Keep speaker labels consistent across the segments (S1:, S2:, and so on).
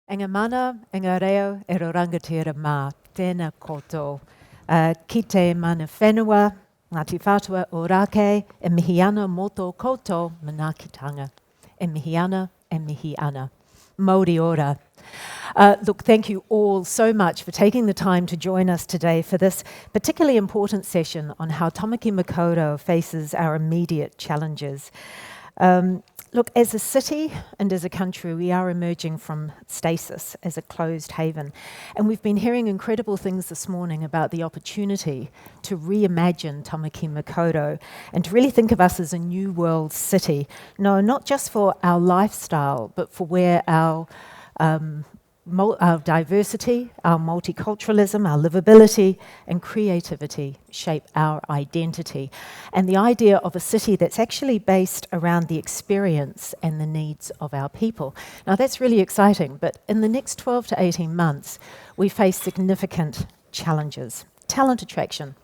S1: Enga mana, enga reo, e rangatira mā, tēnā koutou. Ki te mana whenua, Ngāti Whātua o Rākei, e mihi ana mō tō koutou manaakitanga. E mihi ana, e mihi ana. Māori ora. Look, thank you all so much for taking the time to join us today for this particularly important session on how Tamaki Makaurau faces our immediate challenges. Look, as a city and as a country, we are emerging from stasis as a closed haven. And we've been hearing incredible things this morning about the opportunity to reimagine Tamaki Makaurau and to really think of us as a new world city. No, not just for our lifestyle, but for where our diversity, our multiculturalism, our livability and creativity shape our identity. And the idea of a city that's actually based around the experience and the needs of our people. Now that's really exciting, but in the next 12 to 18 months, we face significant challenges. Talent attraction,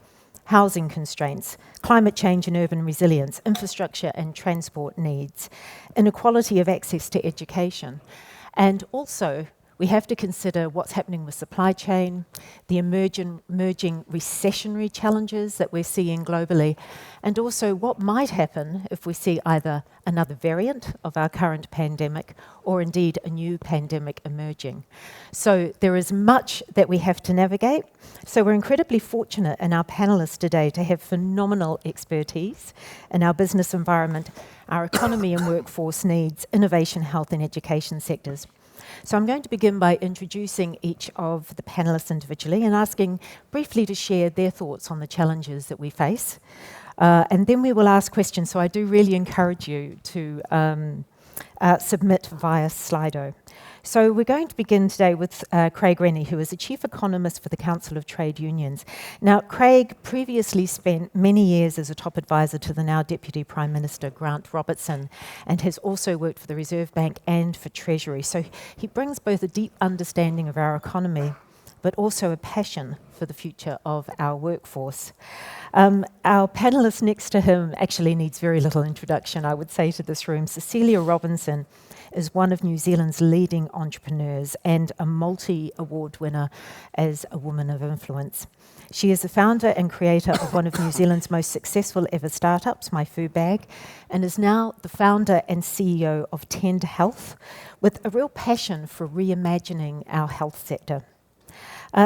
S1: housing constraints, climate change and urban resilience, infrastructure and transport needs, inequality of access to education, and also we have to consider what's happening with supply chain, the emerging recessionary challenges that we're seeing globally, and also what might happen if we see either another variant of our current pandemic or indeed a new pandemic emerging. So there is much that we have to navigate. So we're incredibly fortunate in our panellists today to have phenomenal expertise in our business environment, our economy and workforce needs, innovation, health and education sectors. So I'm going to begin by introducing each of the panellists individually and asking briefly to share their thoughts on the challenges that we face. And then we will ask questions, so I do really encourage you to submit via Slido. So we're going to begin today with Craig Renney, who is the Chief Economist for the Council of Trade Unions. Now, Craig previously spent many years as a top advisor to the now Deputy Prime Minister, Grant Robertson, and has also worked for the Reserve Bank and for Treasury. So he brings both a deep understanding of our economy, but also a passion for the future of our workforce. Our panellist next to him actually needs very little introduction, I would say, to this room. Cecilia Robinson is one of New Zealand's leading entrepreneurs and a multi-award winner as a woman of influence. She is the founder and creator of one of New Zealand's most successful ever startups, My Food Bag, and is now the founder and CEO of Tend Health, with a real passion for reimagining our health sector.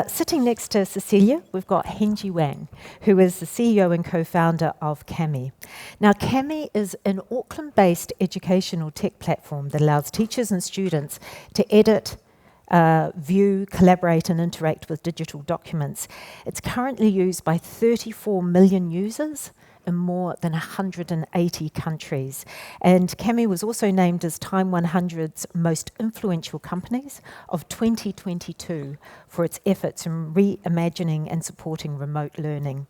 S1: Sitting next to Cecilia, we've got Hengjie Wang, who is the CEO and co-founder of Kami. Now, Kami is an Auckland-based educational tech platform that allows teachers and students to edit, view, collaborate and interact with digital documents. It's currently used by 34 million users in more than 180 countries. And Kami was also named as Time 100's most influential companies of 2022 for its efforts in reimagining and supporting remote learning.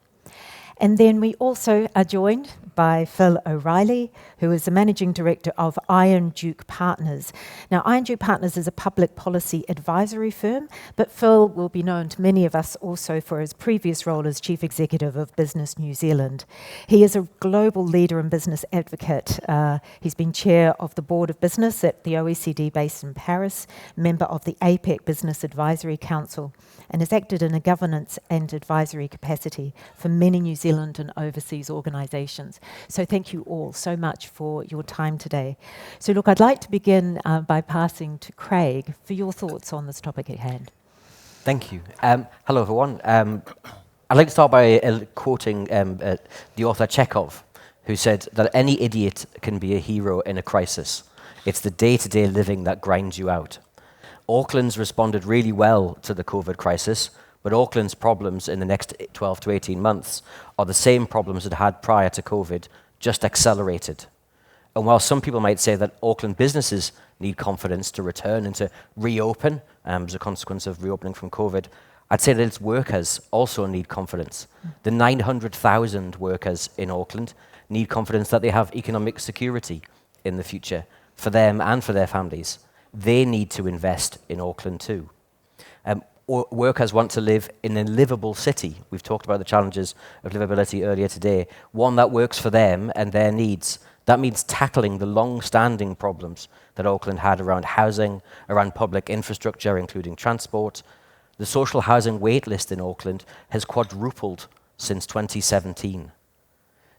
S1: And then we also are joined by Phil O'Reilly, who is the Managing Director of Iron Duke Partners. Now, Iron Duke Partners is a public policy advisory firm, but Phil will be known to many of us also for his previous role as Chief Executive of Business New Zealand. He is a global leader and business advocate. He's been chair of the Board of Business at the OECD based in Paris, member of the APEC Business Advisory Council, and has acted in a governance and advisory capacity for many New Zealand and overseas organisations. So thank you all so much for your time today. So look, I'd like to begin by passing to Craig for your thoughts on this topic at hand.
S2: Thank you. Hello everyone. I'd like to start by quoting the author Chekhov, who said that any idiot can be a hero in a crisis. It's the day-to-day living that grinds you out. Auckland's responded really well to the COVID crisis, but Auckland's problems in the next 12 to 18 months are the same problems it had prior to COVID, just accelerated. And while some people might say that Auckland businesses need confidence to return and to reopen as a consequence of reopening from COVID, I'd say that its workers also need confidence. The 900,000 workers in Auckland need confidence that they have economic security in the future for them and for their families. They need to invest in Auckland too. Workers want to live in a livable city. We've talked about the challenges of livability earlier today. One that works for them and their needs, That means tackling the long-standing problems that Auckland had around housing, around public infrastructure, including transport. The social housing wait list in Auckland has quadrupled since 2017.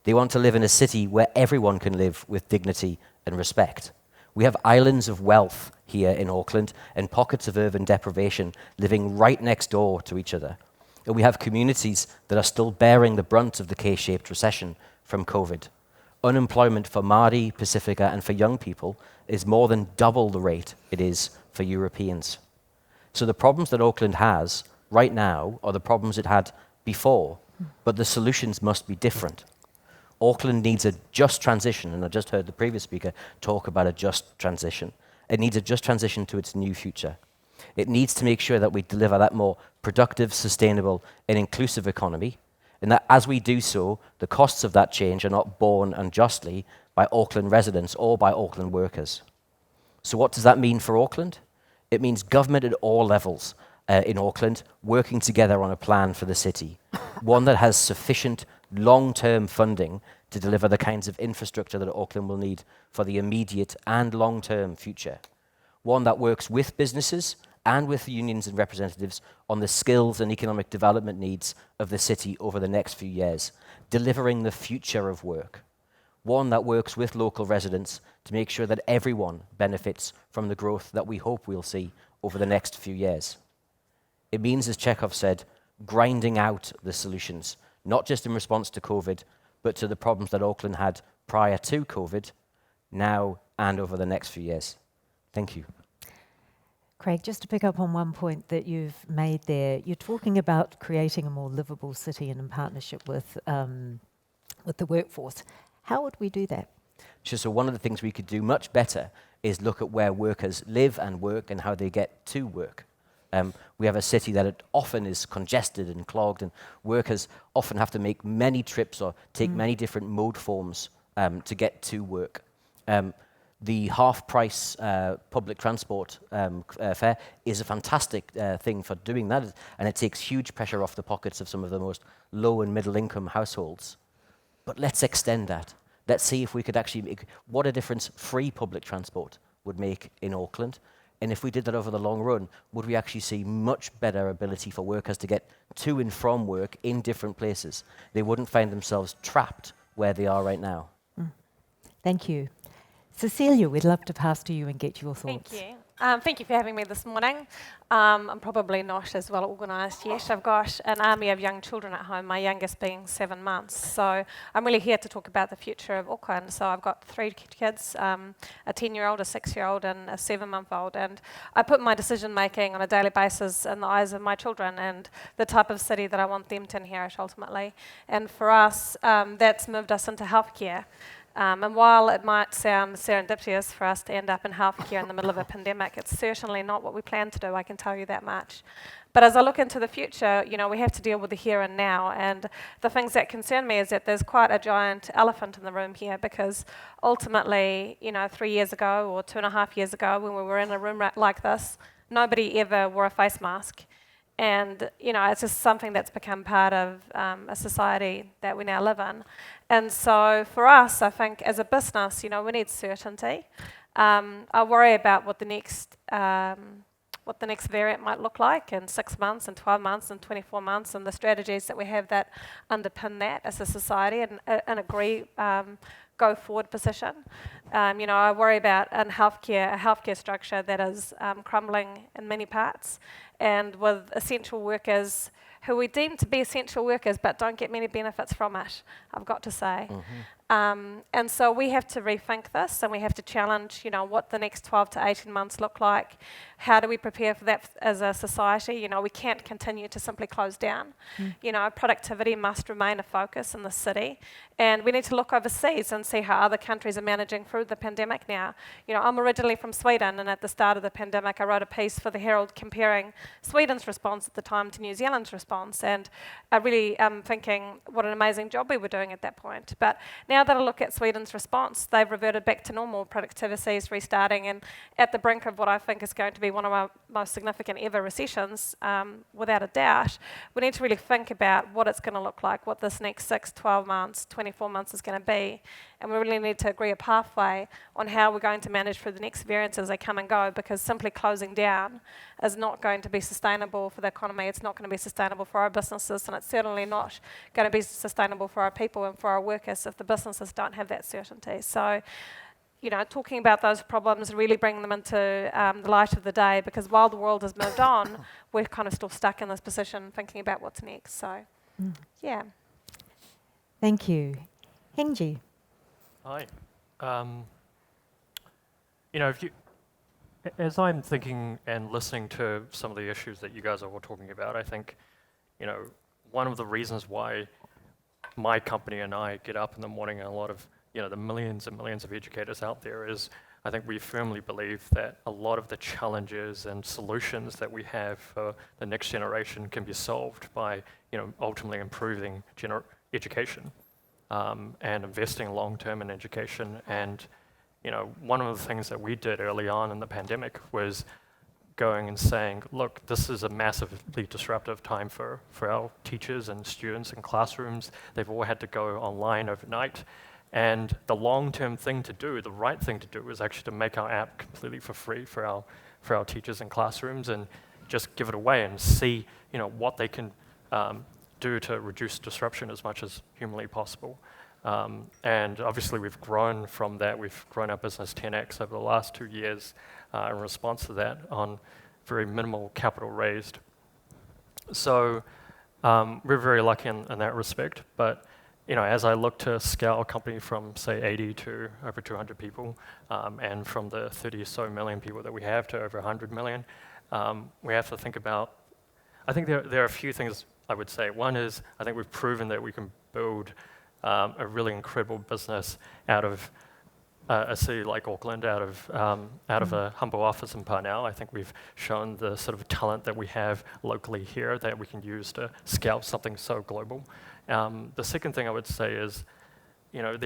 S2: They want to live in a city where everyone can live with dignity and respect. We have islands of wealth here in Auckland and pockets of urban deprivation living right next door to each other. And we have communities that are still bearing the brunt of the K-shaped recession from COVID. Unemployment for Māori, Pacifica, and for young people is more than double the rate it is for Europeans. So the problems that Auckland has right now are the problems it had before, but the solutions must be different. Auckland needs a just transition, and I just heard the previous speaker talk about a just transition. It needs a just transition to its new future. It needs to make sure that we deliver that more productive, sustainable, and inclusive economy, and that as we do so, the costs of that change are not borne unjustly by Auckland residents or by Auckland workers. So what does that mean for Auckland? It means government at all levels in Auckland working together on a plan for the city, one that has sufficient long-term funding to deliver the kinds of infrastructure that Auckland will need for the immediate and long-term future, one that works with businesses and with the unions and representatives on the skills and economic development needs of the city over the next few years, delivering the future of work, one that works with local residents to make sure that everyone benefits from the growth that we hope we'll see over the next few years. It means, as Chekhov said, grinding out the solutions, not just in response to COVID, but to the problems that Auckland had prior to COVID, now and over the next few years. Thank you.
S1: Craig, just to pick up on one point that you've made there, you're talking about creating a more livable city and in partnership with the workforce. How would we do that?
S2: Sure, so one of the things we could do much better is look at where workers live and work and how they get to work. We have a city that often is congested and clogged, and workers often have to make many trips or take many different mode forms to get to work. The half-price public transport fare is a fantastic thing for doing that, and it takes huge pressure off the pockets of some of the most low and middle-income households. But let's extend that. Let's see if we could actually make what a difference free public transport would make in Auckland. And if we did that over the long run, would we actually see much better ability for workers to get to and from work in different places? They wouldn't find themselves trapped where they are right now.
S1: Thank you. Cecilia, we'd love to pass to you and get your thoughts.
S3: Thank you. Thank you for having me this morning. I'm probably not as well organised yet. I've got an army of young children at home, my youngest being 7 months. So I'm really here to talk about the future of Auckland. So I've got 3 kids, a 10-year-old, a 6-year-old and a 7-month-old. And I put my decision-making on a daily basis in the eyes of my children and the type of city that I want them to inherit ultimately. And for us, that's moved us into healthcare. And while it might sound serendipitous for us to end up in healthcare in the middle of a pandemic, it's certainly not what we plan to do, I can tell you that much. But as I look into the future, we have to deal with the here and now. And the things that concern me is that there's quite a giant elephant in the room here, because ultimately, 3 years ago or 2.5 years ago, when we were in a room like this, nobody ever wore a face mask. And, it's just something that's become part of a society that we now live in. And so for us, I think as a business, we need certainty. I worry about what the next variant might look like in 6 months and 12 months and 24 months, and the strategies that we have that underpin that as a society and agree go forward position. I worry about a healthcare structure that is crumbling in many parts, and with essential workers who we deem to be essential workers but don't get many benefits from it, I've got to say. And so we have to rethink this, and we have to challenge, what the next 12 to 18 months look like. How do we prepare for that as a society? We can't continue to simply close down. Productivity must remain a focus in the city, and we need to look overseas and see how other countries are managing through the pandemic now. I'm originally from Sweden, and at the start of the pandemic, I wrote a piece for the Herald comparing Sweden's response at the time to New Zealand's response, and I really am thinking what an amazing job we were doing at that point. But now that I look at Sweden's response, they've reverted back to normal. Productivity is restarting, and at the brink of what I think is going to be one of most significant ever recessions, without a doubt, we need to really think about what it's going to look like, what this next 6, 12 months, 24 months is going to be. And we really need to agree a pathway on how we're going to manage through the next variants as they come and go, because simply closing down is not going to be sustainable for the economy. It's not going to be sustainable for our businesses, and it's certainly not going to be sustainable for our people and for our workers if the businesses don't have that certainty. So, you know, talking about those problems, really bringing them into the light of the day, because while the world has moved on, we're kind of still stuck in this position thinking about what's next. So, yeah.
S1: Thank you. Hengjie.
S4: Hi. You know, as I'm thinking and listening to some of the issues that you guys are all talking about, I think, you know, one of the reasons why my company and I get up in the morning, and a lot of, you know, the millions and millions of educators out there, is I think we firmly believe that a lot of the challenges and solutions that we have for the next generation can be solved by, you know, ultimately improving education and investing long-term in education. And, you know, one of the things that we did early on in the pandemic was going and saying, look, this is a massively disruptive time for our teachers and students in classrooms. They've all had to go online overnight. And the long-term thing to do, the right thing to do, is actually to make our app completely for free for our teachers in classrooms, and just give it away and see, you know, what they can do to reduce disruption as much as humanly possible. And obviously we've grown from that. We've grown our business 10x over the last 2 years in response to that on very minimal capital raised. So we're very lucky in that respect. But, you know, as I look to scale a company from, say, 80 to over 200 people, and from the 30 or so million people that we have to over 100 million, we have to think about, I think there are a few things I would say. One is, I think we've proven that we can build a really incredible business out of a city like Auckland, out of a humble office in Parnell. I think we've shown the sort of talent that we have locally here that we can use to scale something so global. The second thing I would say is, you know,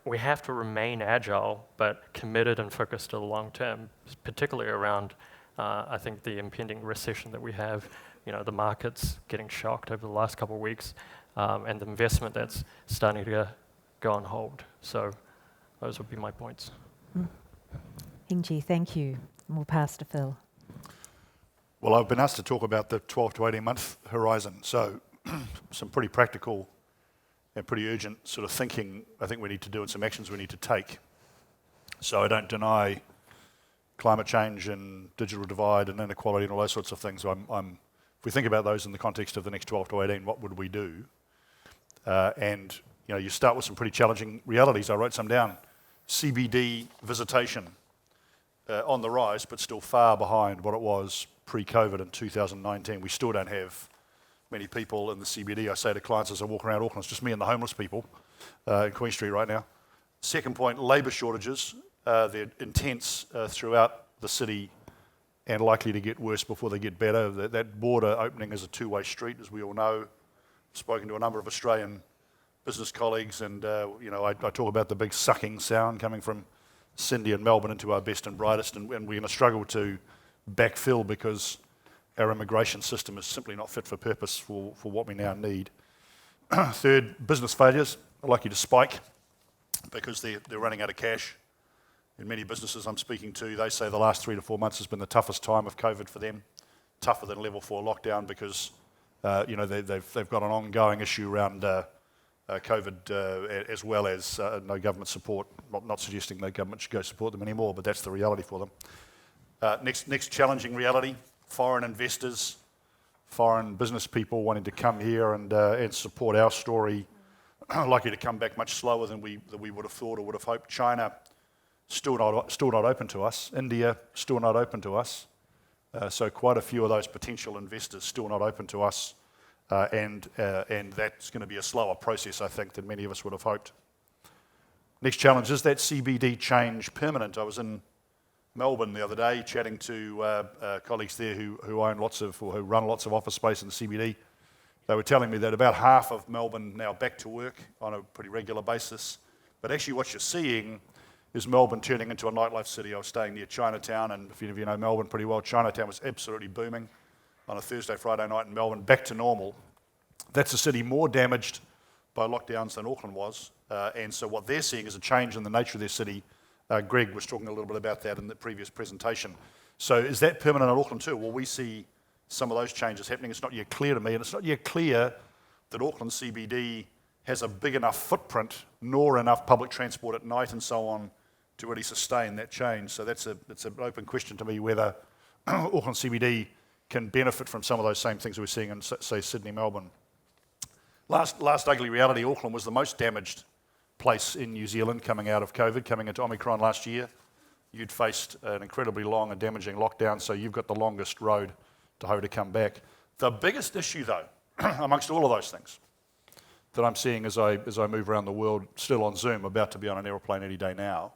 S4: we have to remain agile, but committed and focused to the long term, particularly around, I think, the impending recession that we have. You know, the market's getting shocked over the last couple of weeks, and the investment that's starting to go on hold. So those would be my points.
S1: Hengjie, thank you. And we'll pass to Phil.
S5: Well, I've been asked to talk about the 12 to 18 month horizon. So some pretty practical and pretty urgent sort of thinking I think we need to do, and some actions we need to take. So I don't deny climate change and digital divide and inequality and all those sorts of things. If we think about those in the context of the next 12 to 18, what would we do? And you know, you start with some pretty challenging realities. I wrote some down. CBD visitation on the rise, but still far behind what it was pre-COVID in 2019. We still don't have many people in the CBD. I say to clients as I walk around Auckland, it's just me and the homeless people in Queen Street right now. Second point, labour shortages. They're intense throughout the city and likely to get worse before they get better. That border opening is a two-way street, as we all know. I've spoken to a number of Australian business colleagues, and you know, I talk about the big sucking sound coming from Sydney and Melbourne into our best and brightest, and we're going to struggle to backfill because our immigration system is simply not fit for purpose for what we now need. Third, business failures are likely to spike because they're running out of cash. In many businesses I'm speaking to, they say the last 3 to 4 months has been the toughest time of COVID for them, tougher than level 4 lockdown, because you know, they've got an ongoing issue around COVID, as well as no government support. Not suggesting no government should go support them anymore, but that's the reality for them. Next challenging reality: foreign investors, foreign business people wanting to come here and support our story, likely to come back much slower than we would have thought or would have hoped. China still not open to us. India still not open to us. So quite a few of those potential investors still not open to us, and that's going to be a slower process, I think, than many of us would have hoped. Next challenge: is that CBD change permanent? I was in Melbourne the other day chatting to colleagues there who run lots of office space in the CBD. They were telling me that about half of Melbourne now back to work on a pretty regular basis. But actually what you're seeing is Melbourne turning into a nightlife city. I was staying near Chinatown, and if any of you know Melbourne pretty well, Chinatown was absolutely booming on a Thursday, Friday night in Melbourne, back to normal. That's a city more damaged by lockdowns than Auckland was, and so what they're seeing is a change in the nature of their city. Greg was talking a little bit about that in the previous presentation. So is that permanent in Auckland too? Well, we see some of those changes happening. It's not yet clear to me, and it's not yet clear that Auckland CBD has a big enough footprint nor enough public transport at night and so on to really sustain that change. So it's an open question to me whether Auckland CBD can benefit from some of those same things we're seeing in, say, Sydney, Melbourne. Last ugly reality, Auckland was the most damaged place in New Zealand coming out of COVID, coming into Omicron last year. You'd faced an incredibly long and damaging lockdown, so you've got the longest road to hoe to come back. The biggest issue, though, amongst all of those things that I'm seeing as I move around the world, still on Zoom, about to be on an aeroplane any day now,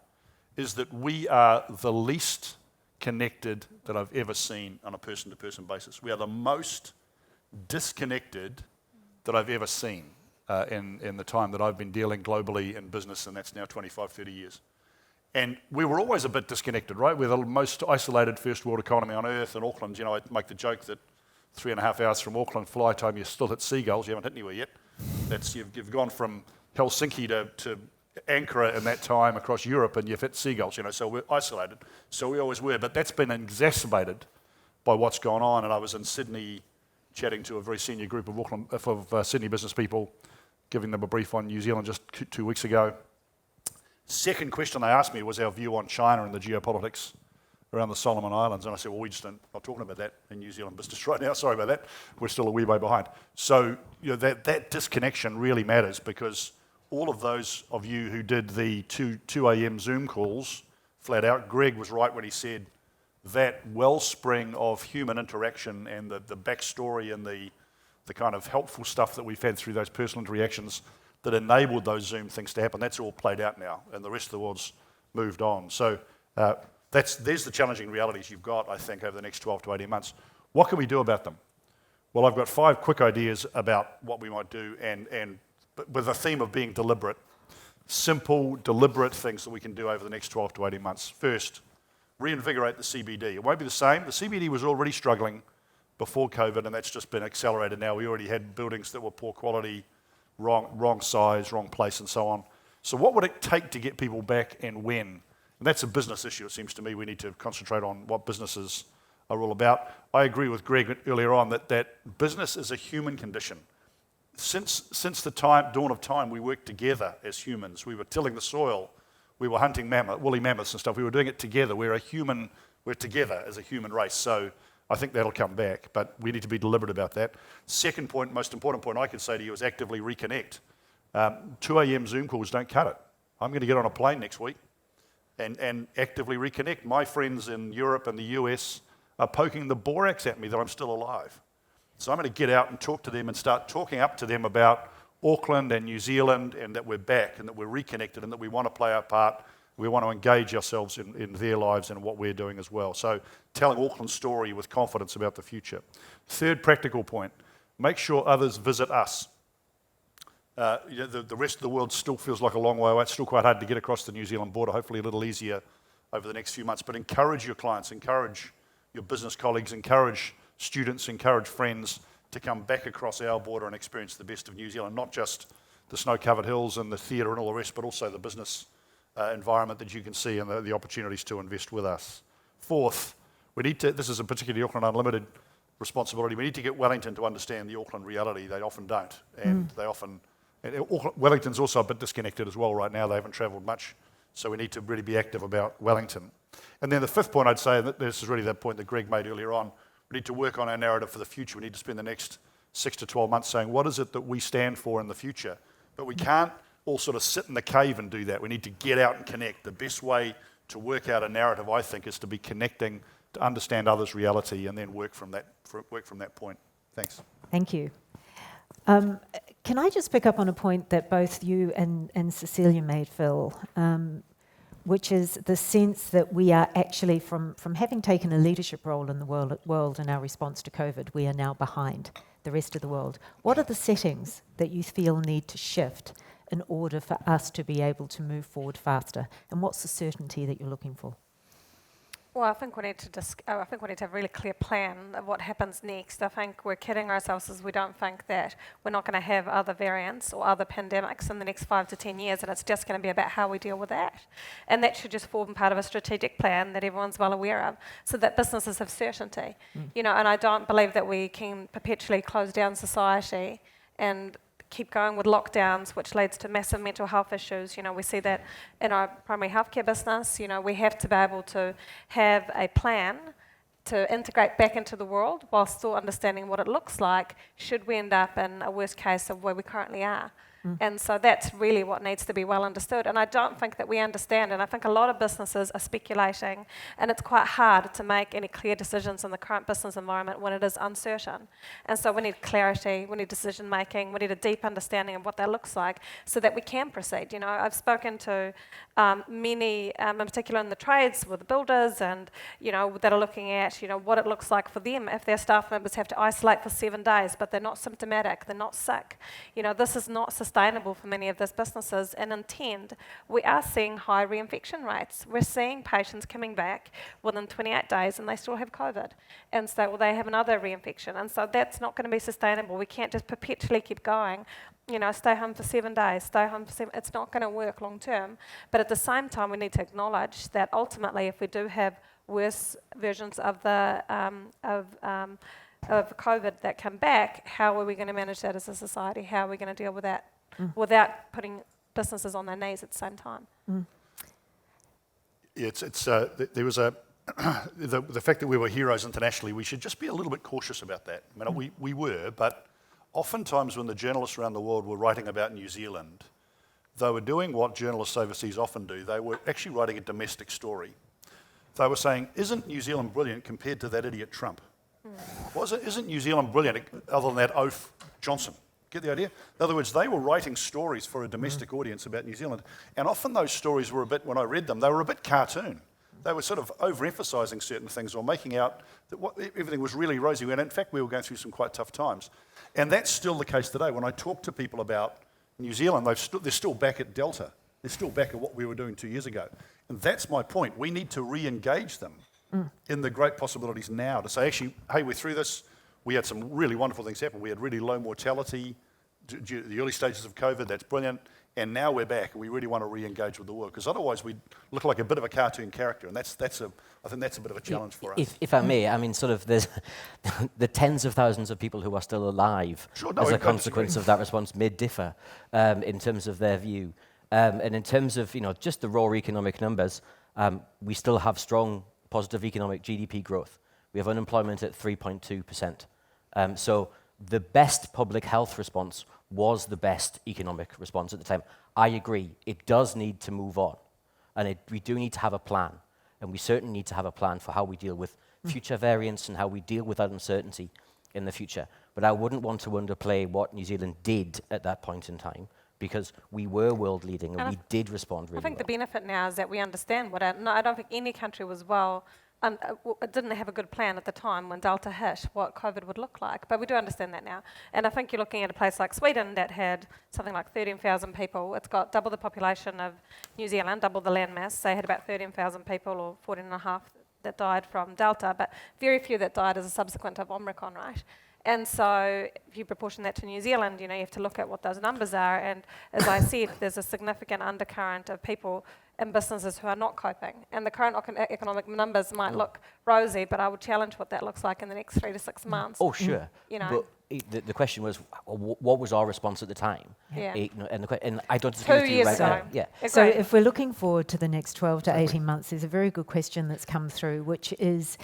S5: is that we are the least connected that I've ever seen on a person-to-person basis. We are the most disconnected that I've ever seen in the time that I've been dealing globally in business, and that's now 25, 30 years. And we were always a bit disconnected, right? We're the most isolated first world economy on earth, and Auckland, I make the joke that 3.5 hours from Auckland fly time, you're still hit seagulls, you haven't hit anywhere yet. You've gone from Helsinki to Ankara in that time across Europe, and you've hit seagulls, so we're isolated. So we always were, but that's been exacerbated by what's gone on. And I was in Sydney chatting to a very senior group of Sydney business people, giving them a brief on New Zealand just 2 weeks ago. Second question they asked me was our view on China and the geopolitics around the Solomon Islands. And I said, well, not talking about that in New Zealand business right now. Sorry about that. We're still a wee way behind. So that disconnection really matters, because all of those of you who did the 2 a.m. Zoom calls, flat out, Greg was right when he said that wellspring of human interaction and the backstory and the kind of helpful stuff that we've had through those personal interactions that enabled those Zoom things to happen, that's all played out now, and the rest of the world's moved on. So there's the challenging realities you've got, I think, over the next 12 to 18 months. What can we do about them? Well, I've got 5 quick ideas about what we might do, and with a theme of being deliberate. Simple, deliberate things that we can do over the next 12 to 18 months. First, reinvigorate the CBD. It won't be the same. The CBD was already struggling before COVID, and that's just been accelerated now. We already had buildings that were poor quality, wrong size, wrong place, and so on. So what would it take to get people back, and when? And that's a business issue, it seems to me. We need to concentrate on what businesses are all about. I agree with Greg earlier on that business is a human condition. Since the dawn of time, we worked together as humans. We were tilling the soil. We were hunting woolly mammoths and stuff. We were doing it together. We're together as a human race. So I think that'll come back, but we need to be deliberate about that. Second point, most important point I could say to you is actively reconnect. 2 a.m. Zoom calls don't cut it. I'm going to get on a plane next week and actively reconnect. My friends in Europe and the US are poking the borax at me that I'm still alive. So I'm going to get out and talk to them and start talking up to them about Auckland and New Zealand, and that we're back and that we're reconnected and that we want to play our part. We want to engage ourselves in their lives and what we're doing as well. So telling Auckland's story with confidence about the future. Third practical point, make sure others visit us. The rest of the world still feels like a long way away. It's still quite hard to get across the New Zealand border, hopefully a little easier over the next few months. But encourage your clients, encourage your business colleagues, encourage students, encourage friends to come back across our border and experience the best of New Zealand, not just the snow-covered hills and the theatre and all the rest, but also the business environment that you can see and the opportunities to invest with us. Fourth, this is a particularly Auckland Unlimited responsibility, we need to get Wellington to understand the Auckland reality. They often don't, and Wellington's also a bit disconnected as well right now. They haven't travelled much, so we need to really be active about Wellington. And then the fifth point I'd say, and this is really that point that Greg made earlier on, we need to work on our narrative for the future. We need to spend the next 6 to 12 months saying, what is it that we stand for in the future? But we can't all sort of sit in the cave and do that. We need to get out and connect. The best way to work out a narrative, I think, is to be connecting, to understand others' reality, and then work from that point. Thanks.
S1: Thank you. Can I just pick up on a point that both you and Cecilia made, Phil, which is the sense that we are actually, from having taken a leadership role in the world in our response to COVID, we are now behind the rest of the world. What are the settings that you feel need to shift in order for us to be able to move forward faster? And what's the certainty that you're looking for?
S3: Well, I think we need to have a really clear plan of what happens next. I think we're kidding ourselves as we don't think that we're not going to have other variants or other pandemics in the next 5 to 10 years, and it's just going to be about how we deal with that. And that should just form part of a strategic plan that everyone's well aware of, so that businesses have certainty. And I don't believe that we can perpetually close down society and keep going with lockdowns, which leads to massive mental health issues. We see that in our primary healthcare business. We have to be able to have a plan to integrate back into the world while still understanding what it looks like should we end up in a worst case of where we currently are. And so that's really what needs to be well understood. And I don't think that we understand, and I think a lot of businesses are speculating, and it's quite hard to make any clear decisions in the current business environment when it is uncertain. And so we need clarity, we need decision making, we need a deep understanding of what that looks like so that we can proceed. I've spoken to many, in particular in the trades, with the builders, and that are looking at what it looks like for them if their staff members have to isolate for 7 days, but they're not symptomatic, they're not sick. This is not sustainable for many of these businesses, and in Tend, we are seeing high reinfection rates. We're seeing patients coming back within 28 days and they still have COVID, and so they have another reinfection, and so that's not going to be sustainable. We can't just perpetually keep going. Stay home for 7 days, stay home for 7. It's not going to work long term. But at the same time, we need to acknowledge that ultimately, if we do have worse versions of the of COVID that come back, how are we going to manage that as a society? How are we going to deal with that without putting businesses on their knees at the same time?
S5: Yeah, there was the fact that we were heroes internationally. We should just be a little bit cautious about that. I mean, we were, but oftentimes when the journalists around the world were writing about New Zealand, they were doing what journalists overseas often do. They were actually writing a domestic story. They were saying, isn't New Zealand brilliant compared to that idiot Trump? Isn't New Zealand brilliant other than that oaf Johnson? Get the idea? In other words, they were writing stories for a domestic audience about New Zealand, and often those stories were when I read them, they were a bit cartoon. They were sort of overemphasising certain things or making out that everything was really rosy, when in fact we were going through some quite tough times. And that's still the case today. When I talk to people about New Zealand, they're still back at Delta. They're still back at what we were doing 2 years ago. And that's my point. We need to re-engage them in the great possibilities now to say, actually, hey, we're through this. We had some really wonderful things happen. We had really low mortality due to the early stages of COVID. That's brilliant. And now we're back, and we really want to re-engage with the world, because otherwise we look like a bit of a cartoon character, and I think that's a bit of a challenge for us.
S2: If I may, I mean, sort of there's the tens of thousands of people who are still alive as a consequence of that response may differ in terms of their view. And in terms of just the raw economic numbers, we still have strong positive economic GDP growth. We have unemployment at 3.2%. So the best public health response was the best economic response at the time. I agree, it does need to move on, and we do need to have a plan, and we certainly need to have a plan for how we deal with future variants and how we deal with that uncertainty in the future. But I wouldn't want to underplay what New Zealand did at that point in time, because we were world leading and we did respond really well.
S3: I think the benefit now is that we understand I don't think any country was didn't have a good plan at the time when Delta hit what COVID would look like, but we do understand that now. And I think you're looking at a place like Sweden that had something like 13,000 people. It's got double the population of New Zealand, double the landmass. They had about 13,000 people, or 14.5 that died from Delta, but very few that died as a subsequent of Omicron, right? And so if you proportion that to New Zealand, you have to look at what those numbers are. And as I said, there's a significant undercurrent of people and businesses who are not coping. And the current economic numbers might look rosy, but I would challenge what that looks like in the next 3 to 6 months.
S2: Oh, sure. But the question was, what was our response at the time?
S3: Yeah.
S2: And I don't disagree with you
S3: 2 years
S2: right
S3: ago.
S2: now. Yeah.
S1: So if we're looking forward to the next 12 to 18 months, there's a very good question that's come through, which is,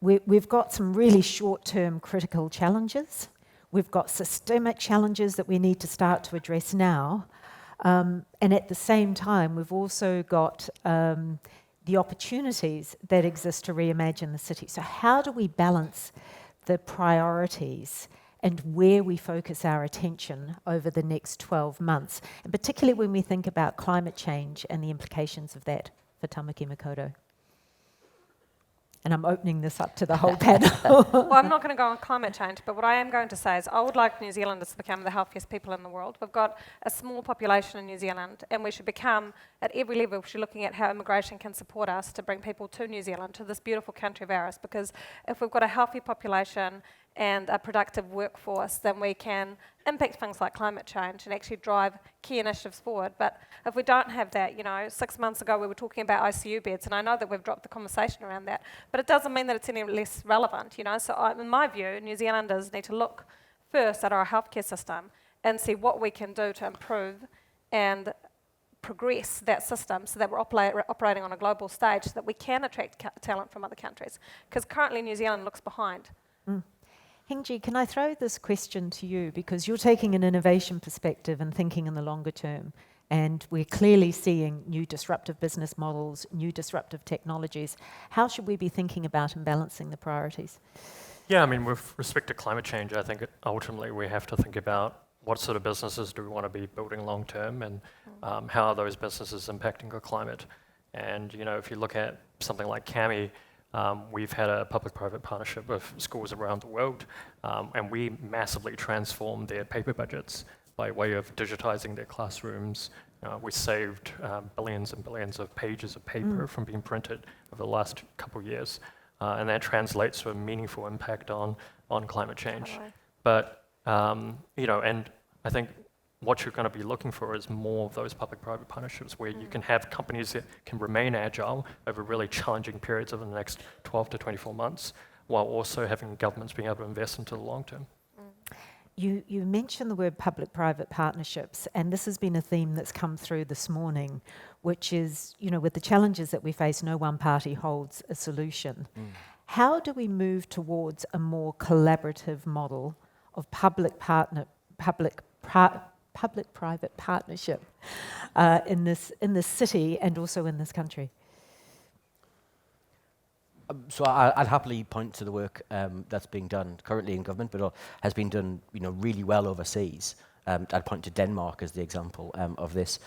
S1: we've got some really short-term critical challenges. We've got systemic challenges that we need to start to address now. And at the same time, we've also got the opportunities that exist to reimagine the city. So how do we balance the priorities and where we focus our attention over the next 12 months? And particularly when we think about climate change and the implications of that for Tamaki Makaurau. And I'm opening this up to the whole panel.
S3: Well, I'm not going to go on climate change, but what I am going to say is I would like New Zealanders to become the healthiest people in the world. We've got a small population in New Zealand, and we should become, at every level, we should be looking at how immigration can support us to bring people to New Zealand, to this beautiful country of ours, because if we've got a healthy population and a productive workforce, then we can impact things like climate change and actually drive key initiatives forward. But if we don't have that, 6 months ago we were talking about ICU beds, and I know that we've dropped the conversation around that, but it doesn't mean that it's any less relevant, So in my view, New Zealanders need to look first at our healthcare system and see what we can do to improve and progress that system so that we're operating on a global stage so that we can attract talent from other countries. Because currently New Zealand looks behind.
S1: Hengjie, can I throw this question to you? Because you're taking an innovation perspective and thinking in the longer term, and we're clearly seeing new disruptive business models, new disruptive technologies. How should we be thinking about and balancing the priorities?
S4: Yeah, I mean, with respect to climate change, I think ultimately we have to think about what sort of businesses do we want to be building long term, and how are those businesses impacting our climate. And if you look at something like CAMI, we've had a public-private partnership with schools around the world, and we massively transformed their paper budgets by way of digitizing their classrooms. We saved billions and billions of pages of paper from being printed over the last couple of years, and that translates to a meaningful impact on climate change.
S3: Totally.
S4: But, and I think what you're going to be looking for is more of those public-private partnerships where you can have companies that can remain agile over really challenging periods over the next 12 to 24 months, while also having governments being able to invest into the long term.
S1: You mentioned the word public-private partnerships, and this has been a theme that's come through this morning, which is, with the challenges that we face, no one party holds a solution. How do we move towards a more collaborative model of public-private partnership in this city and also in this country?
S2: So I'd happily point to the work that's being done currently in government, but has been done, really well overseas. I'd point to Denmark as the example of this,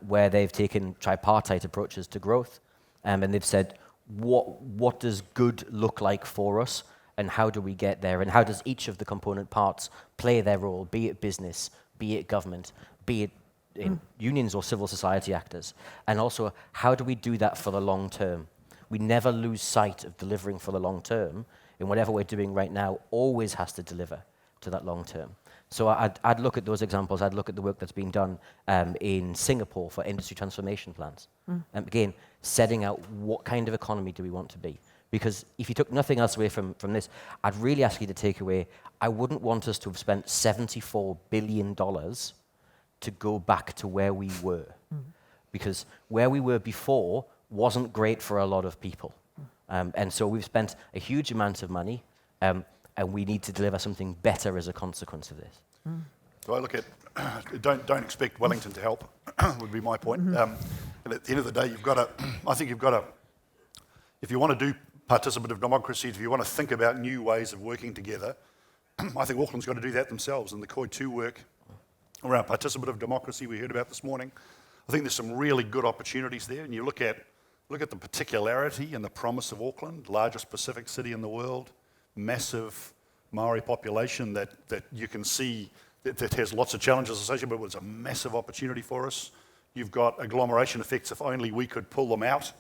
S2: where they've taken tripartite approaches to growth, and they've said, what does good look like for us, and how do we get there, and how does each of the component parts play their role, be it business, be it government, be it in unions or civil society actors, and also how do we do that for the long term? We never lose sight of delivering for the long term, and whatever we're doing right now always has to deliver to that long term. So I'd look at those examples. I'd look at the work that's being done in Singapore for industry transformation plans. Again, setting out what kind of economy do we want to be. Because if you took nothing else away from this, I'd really ask you to take away, I wouldn't want us to have spent $74 billion to go back to where we were. Because where we were before wasn't great for a lot of people. And so we've spent a huge amount of money, and we need to deliver something better as a consequence of this.
S5: So I look at, don't expect Wellington to help, would be my point. And at the end of the day, if you want to do participative democracy, if you want to think about new ways of working together, I think Auckland's got to do that themselves. And the COI 2 work around participative democracy we heard about this morning, I think there's some really good opportunities there. And you look at the particularity and the promise of Auckland, largest Pacific city in the world, massive Maori population that you can see that has lots of challenges associated with it. It's a massive opportunity for us. You've got agglomeration effects if only we could pull them out.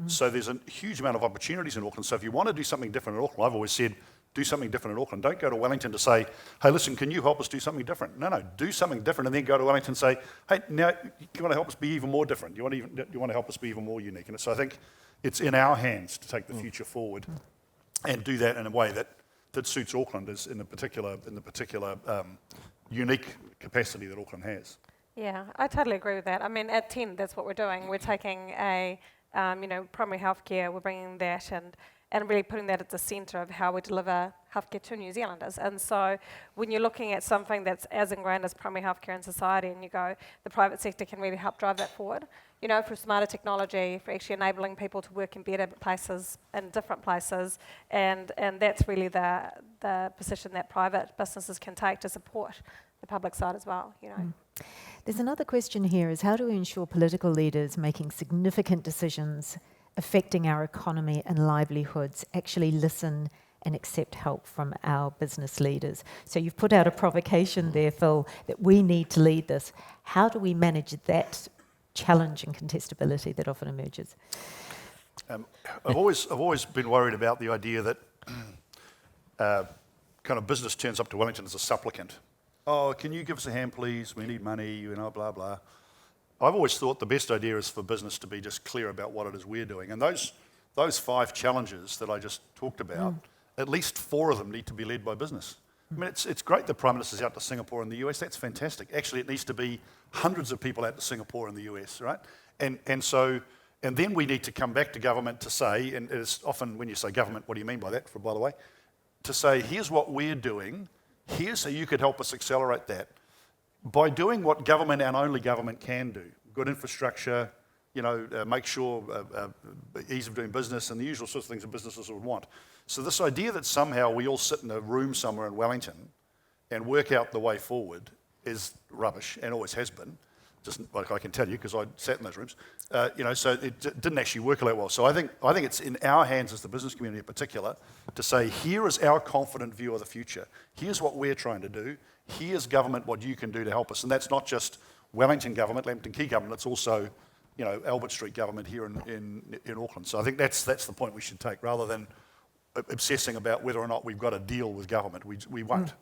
S5: So there's a huge amount of opportunities in Auckland. So if you want to do something different in Auckland, I've always said, do something different in Auckland. Don't go to Wellington to say, hey, listen, can you help us do something different? No, do something different and then go to Wellington and say, hey, now you want to help us be even more different? You want to help us be even more unique? And so I think it's in our hands to take the future forward and do that in a way that suits Auckland in the particular unique capacity that Auckland has.
S3: Yeah, I totally agree with that. I mean, at 10, that's what we're doing. We're taking a primary healthcare, we're bringing that and really putting that at the centre of how we deliver healthcare to New Zealanders. And so when you're looking at something that's as ingrained as primary healthcare in society and you go, the private sector can really help drive that forward, for smarter technology, for actually enabling people to work in better places, in different places, and that's really the position that private businesses can take to support the public side as well, There's
S1: another question here is how do we ensure political leaders making significant decisions affecting our economy and livelihoods actually listen and accept help from our business leaders? So you've put out a provocation there, Phil, that we need to lead this. How do we manage that challenge and contestability that often emerges?
S5: I've always been worried about the idea that kind of business turns up to Wellington as a supplicant. Oh, can you give us a hand, please? We need money, you know, blah, blah. I've always thought the best idea is for business to be just clear about what it is we're doing. And those 5 challenges that I just talked about, at least 4 of them need to be led by business. I mean, it's great the Prime Minister's out to Singapore and the US. That's fantastic. Actually, it needs to be hundreds of people out to Singapore and the US, right? And then we need to come back to government to say, and it's often when you say government, what do you mean by that, by the way? To say, here's what we're doing, here's how you could help us accelerate that. By doing what government and only government can do, good infrastructure, you know, make sure ease of doing business and the usual sorts of things that businesses would want. So this idea that somehow we all sit in a room somewhere in Wellington and work out the way forward is rubbish and always has been. Just like I can tell you because I sat in those rooms. You know, so it didn't actually work all that well. So I think it's in our hands as the business community in particular to say, here is our confident view of the future. Here's what we're trying to do. Here's government what you can do to help us. And that's not just Wellington government, Lambton Quay government. It's also, you know, Albert Street government here in Auckland. So I think that's the point we should take, rather than obsessing about whether or not we've got a deal with government. We won't.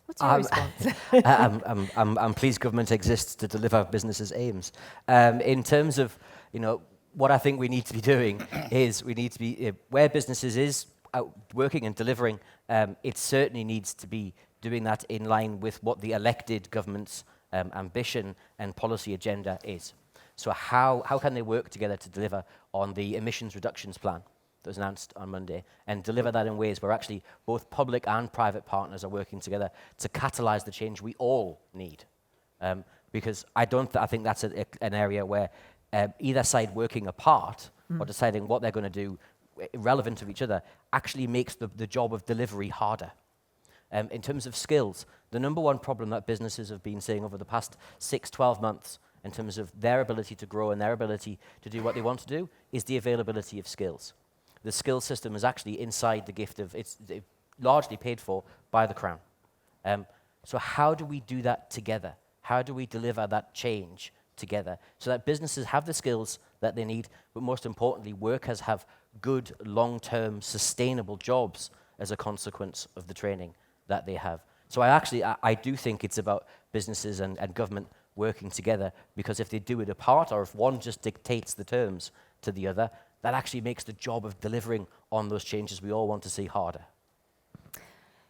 S1: What's your response?
S2: I'm pleased government exists to deliver businesses' aims. In terms of, you know, what I think we need to be doing is we need to be, where businesses is out working and delivering, it certainly needs to be doing that in line with what the elected government's ambition and policy agenda is. So how can they work together to deliver on the emissions reductions plan that was announced on Monday, and deliver that in ways where actually both public and private partners are working together to catalyse the change we all need? Because I think that's an area where either side working apart or deciding what they're going to do irrelevant of each other actually makes the job of delivery harder. In terms of skills, the number one problem that businesses have been seeing over the past 6-12 months in terms of their ability to grow and their ability to do what they want to do is the availability of skills. The skills system is actually inside the gift of, it's largely paid for by the Crown. So how do we do that together? How do we deliver that change together so that businesses have the skills that they need, but most importantly, workers have good, long-term, sustainable jobs as a consequence of the training that they have? So I do think it's about businesses and government working together, because if they do it apart, or if one just dictates the terms to the other, that actually makes the job of delivering on those changes we all want to see harder.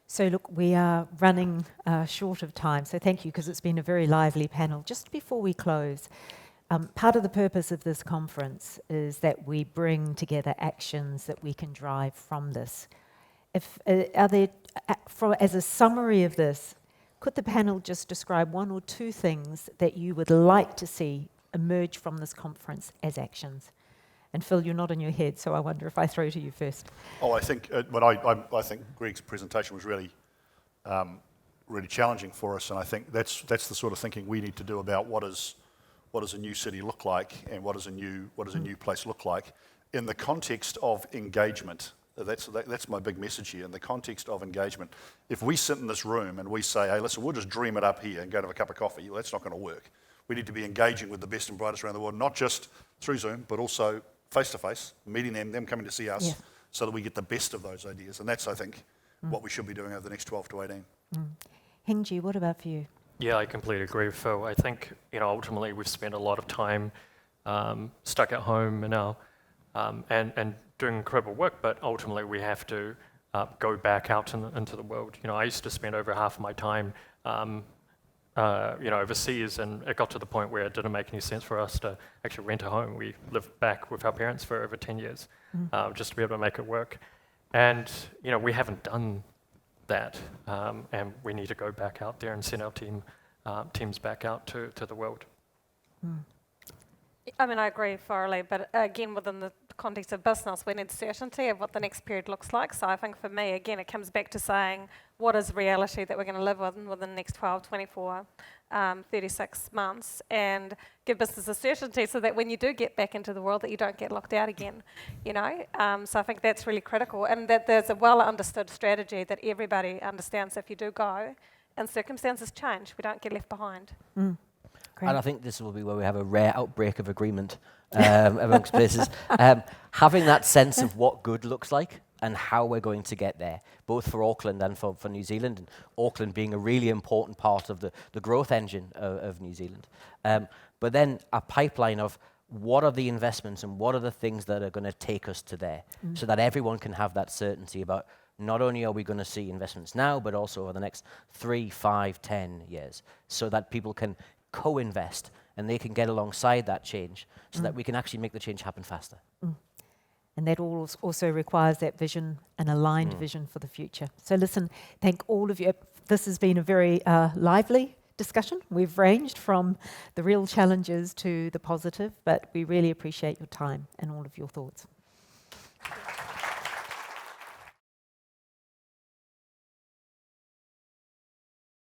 S1: So look, we are running short of time, so thank you, because it's been a very lively panel. Just before we close, part of the purpose of this conference is that we bring together actions that we can drive from this. As a summary of this, could the panel just describe 1 or 2 things that you would like to see emerge from this conference as actions? And Phil, you're nodding your head, so I wonder if I throw to you first.
S5: Oh, I think, I think Greg's presentation was really, really challenging for us, and I think that's the sort of thinking we need to do about what does a new city look like, and what does a new place look like in the context of engagement. That's my big message here, in the context of engagement. If we sit in this room and we say, hey, listen, we'll just dream it up here and go to have a cup of coffee, well, that's not going to work. We need to be engaging with the best and brightest around the world, not just through Zoom, but also face-to-face, meeting them coming to see us, so that we get the best of those ideas. And that's, I think, what we should be doing over the next 12 to 18.
S1: Hengjie, what about for you?
S4: Yeah, I completely agree with Phil. I think, you know, ultimately we've spent a lot of time stuck at home now and doing incredible work, but ultimately we have to go back out into the world. You know, I used to spend over half of my time overseas, and it got to the point where it didn't make any sense for us to actually rent a home. We lived back with our parents for over 10 years just to be able to make it work. And, you know, we haven't done that, and we need to go back out there and send our teams back out to the world.
S3: I mean, I agree thoroughly, but again, within the context of business, we need certainty of what the next period looks like. So I think for me, again, it comes back to saying, what is reality that we're going to live within the next 12, 24, 36 months, and give businesses certainty so that when you do get back into the world that you don't get locked out again, you know. So I think that's really critical, and that there's a well understood strategy that everybody understands. If you do go and circumstances change, we don't get left behind.
S1: Great.
S2: And I think this will be where we have a rare outbreak of agreement amongst places. Having that sense of what good looks like and how we're going to get there, both for Auckland and for New Zealand, and Auckland being a really important part of the growth engine of New Zealand. But then a pipeline of what are the investments and what are the things that are going to take us to there, so that everyone can have that certainty about not only are we going to see investments now, but also over the next 3, 5, 10 years, so that people can co-invest and they can get alongside that change so that we can actually make the change happen faster.
S1: And that also requires that vision, an aligned vision for the future. So listen, thank all of you. This has been a very lively discussion. We've ranged from the real challenges to the positive, but we really appreciate your time and all of your thoughts.